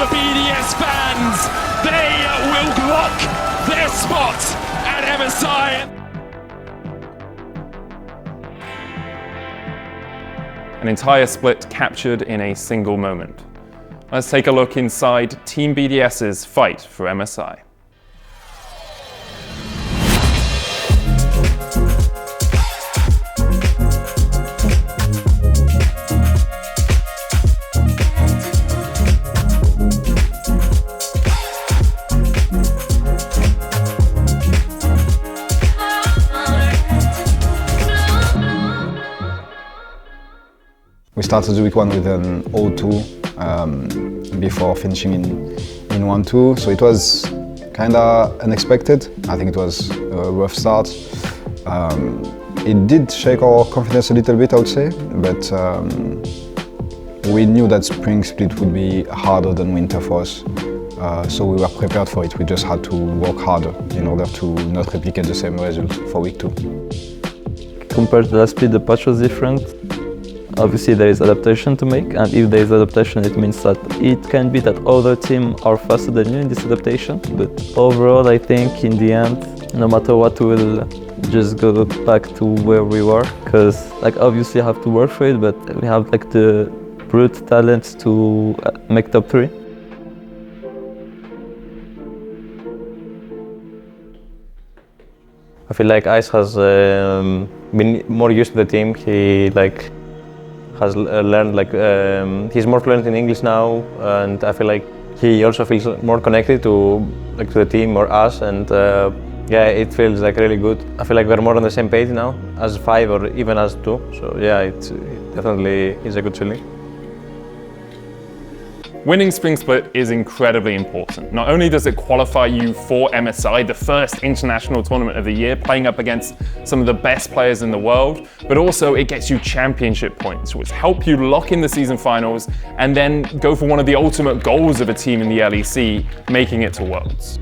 the BDS fans. They will lock their spot at MSI. An entire split captured in a single moment. Let's take a look inside Team BDS's fight for MSI. We started the week one with an 0-2 before finishing in 1-2, so it was kind of unexpected. I think it was a rough start. It did shake our confidence a little bit, I would say, but we knew that spring split would be harder than winter for us, so we were prepared for it. We just had to work harder in order to not replicate the same result for week 2. Compared to the last split, the patch was different. Obviously there is adaptation to make, and if there is adaptation it means that it can be that other teams are faster than you in this adaptation. But overall I think in the end, no matter what, we will just go back to where we were, because like obviously I have to work for it, but we have like the brute talent to make top 3. I feel like Ice has been more used to the team. He has learned, he's more fluent in English now, and I feel like he also feels more connected to the team or us, and yeah, it feels like really good. I feel like we're more on the same page now as 5 or even as 2, so yeah, it definitely is a good feeling. Winning Spring Split is incredibly important. Not only does it qualify you for MSI, the first international tournament of the year, playing up against some of the best players in the world, but also it gets you championship points, which help you lock in the season finals and then go for one of the ultimate goals of a team in the LEC, making it to Worlds.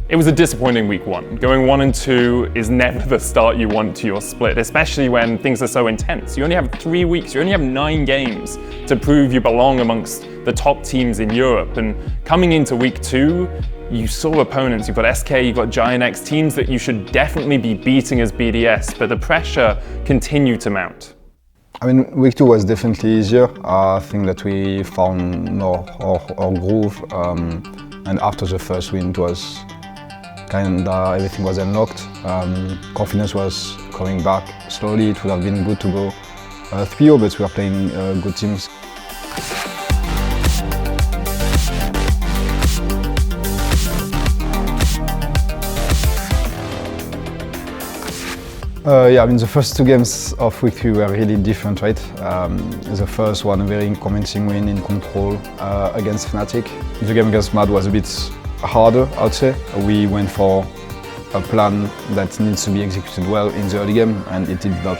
It was a disappointing week 1. Going 1-2 is never the start you want to your split, especially when things are so intense. You only have 3 weeks, you only have 9 games to prove you belong amongst the top teams in Europe. And coming into week 2, you saw opponents, you've got SK, you've got Giant X, teams that you should definitely be beating as BDS, but the pressure continued to mount. I mean, week 2 was definitely easier. I think that we found our groove, and after the first win, it was everything was unlocked. Confidence was coming back slowly. It would have been good to go 3-0, but we are playing good teams. Yeah, I mean, the first 2 games of week 3 were really different, right? The first one, a very convincing win in control against Fnatic. The game against Mad was a bit harder, I would say. We went for a plan that needs to be executed well in the early game, and it did not.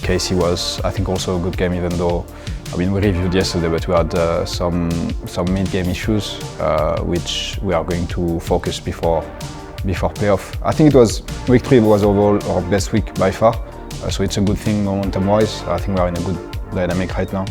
KC was, I think, also a good game, even though, I mean, we reviewed yesterday, but we had some mid-game issues, which we are going to focus before playoff. I think week 3 was overall our best week by far, so it's a good thing momentum-wise. I think we are in a good dynamic right now.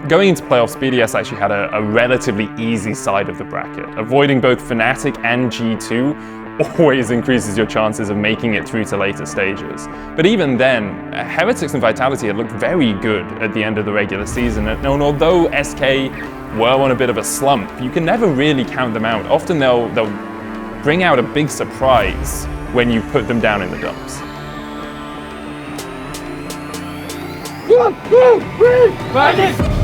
Going into playoffs, BDS actually had a relatively easy side of the bracket. Avoiding both Fnatic and G2 always increases your chances of making it through to later stages. But even then, Heretics and Vitality had looked very good at the end of the regular season, and although SK were on a bit of a slump, you can never really count them out. Often they'll bring out a big surprise when you put them down in the dumps. 1, 2, 3, fight!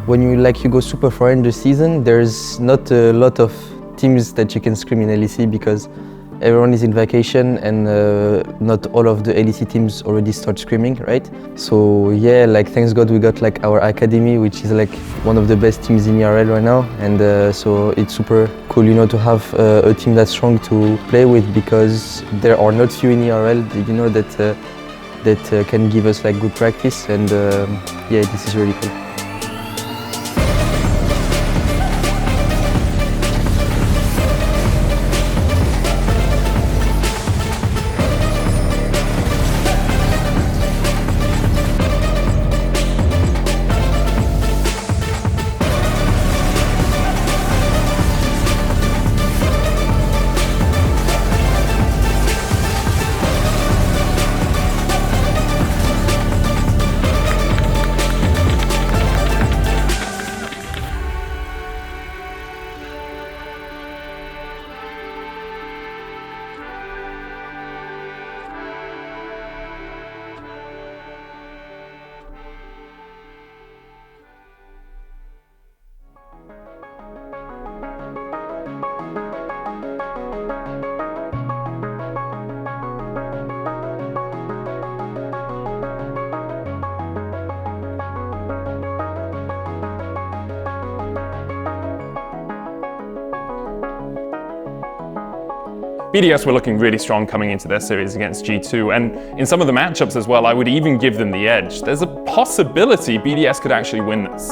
When you go super far in the season, there's not a lot of teams that you can scrim in LEC because everyone is in vacation and not all of the LEC teams already start scrimming, right? So yeah, thanks God we got our academy, which is one of the best teams in ERL right now, and so it's super cool, to have a team that's strong to play with, because there are not few in ERL, that can give us good practice, and yeah, this is really cool. BDS were looking really strong coming into their series against G2, and in some of the matchups as well, I would even give them the edge. There's a possibility BDS could actually win this.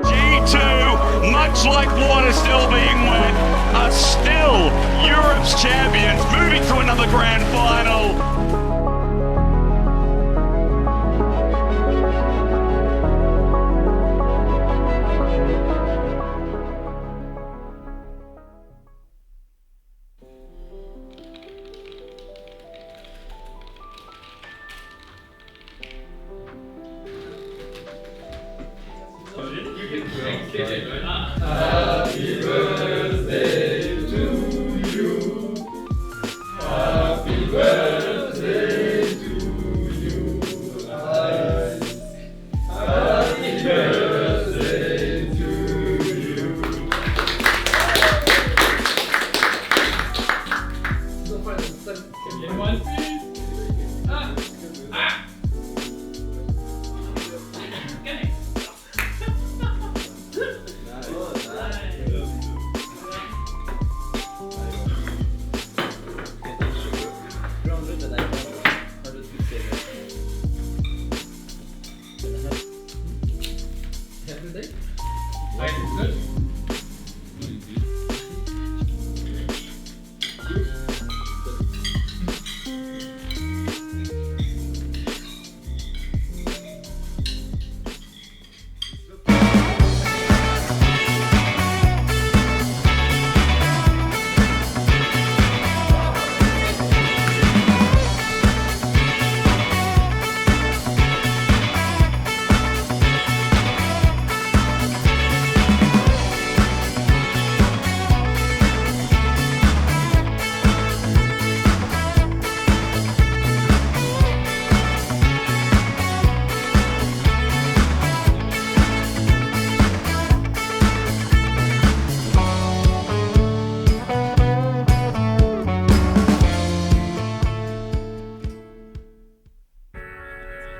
G2, much like water still being wet, are still Europe's champions, moving to another grand final. Happy birthday to you. Happy birthday to you. Happy birthday to you. One, please.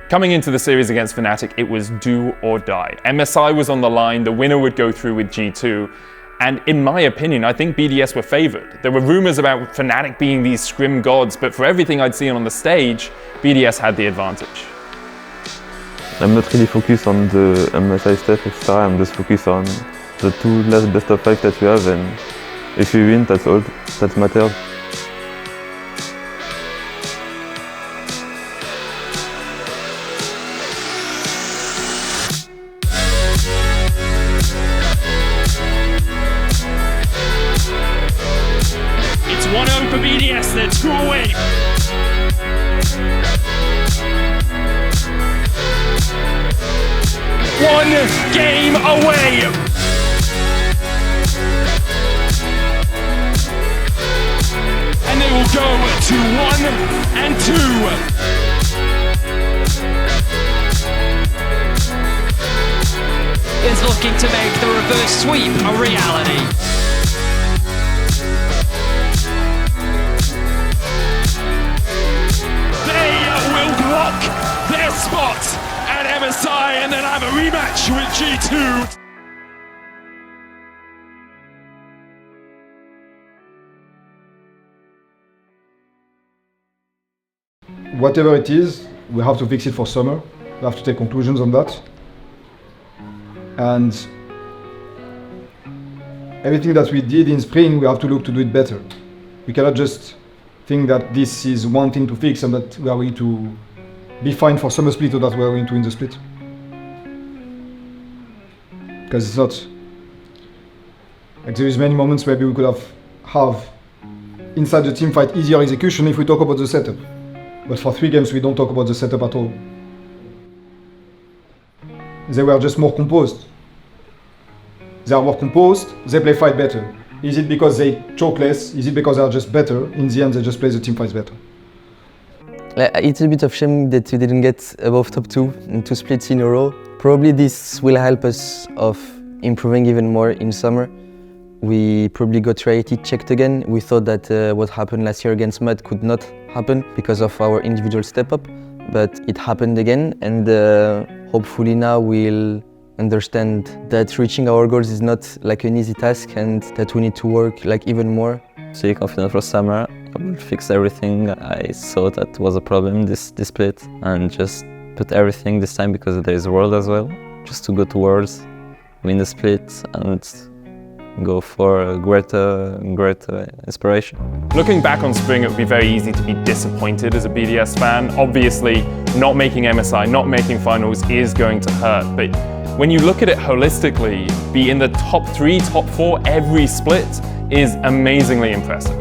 Coming into the series against Fnatic, it was do or die. MSI was on the line, the winner would go through with G2, and in my opinion, I think BDS were favored. There were rumors about Fnatic being these scrim gods, but for everything I'd seen on the stage, BDS had the advantage. I'm not really focused on the MSI stuff, etc. I'm just focused on the 2 last best of 5 that you have, and if you win, that's all that matters. It's 1-0 for BDS, let's screw away. One game away. And they will go to 1 and 2. Is looking to make the reverse sweep a reality. They will block their spot at MSI and then have a rematch with G2. Whatever it is, we have to fix it for summer. We have to take conclusions on that. And everything that we did in spring, we have to look to do it better. We cannot just think that this is one thing to fix and that we are going to be fine for summer split or that we are going to win the split. Because it's not. Like, there is many moments where we could have inside the team fight easier execution if we talk about the setup. But for 3 games we don't talk about the setup at all. They were just more composed. They are more composed, they play fight better. Is it because they choke less? Is it because they are just better? In the end, they just play the team fights better. It's a bit of shame that we didn't get above top 2 in 2 splits in a row. Probably this will help us of improving even more in summer. We probably got reality checked again. We thought that what happened last year against Mud could not happen because of our individual step up, but it happened again, and hopefully now we'll understand that reaching our goals is not like an easy task and that we need to work like even more. So confident for summer, I will fix everything I saw that was a problem this split, and just put everything this time because there is World as well, just to go to Worlds, win the split and go for a greater inspiration. Looking back on spring, it would be very easy to be disappointed as a BDS fan. Obviously, not making MSI, not making finals is going to hurt, but when you look at it holistically, be in the top 3, top 4 every split is amazingly impressive.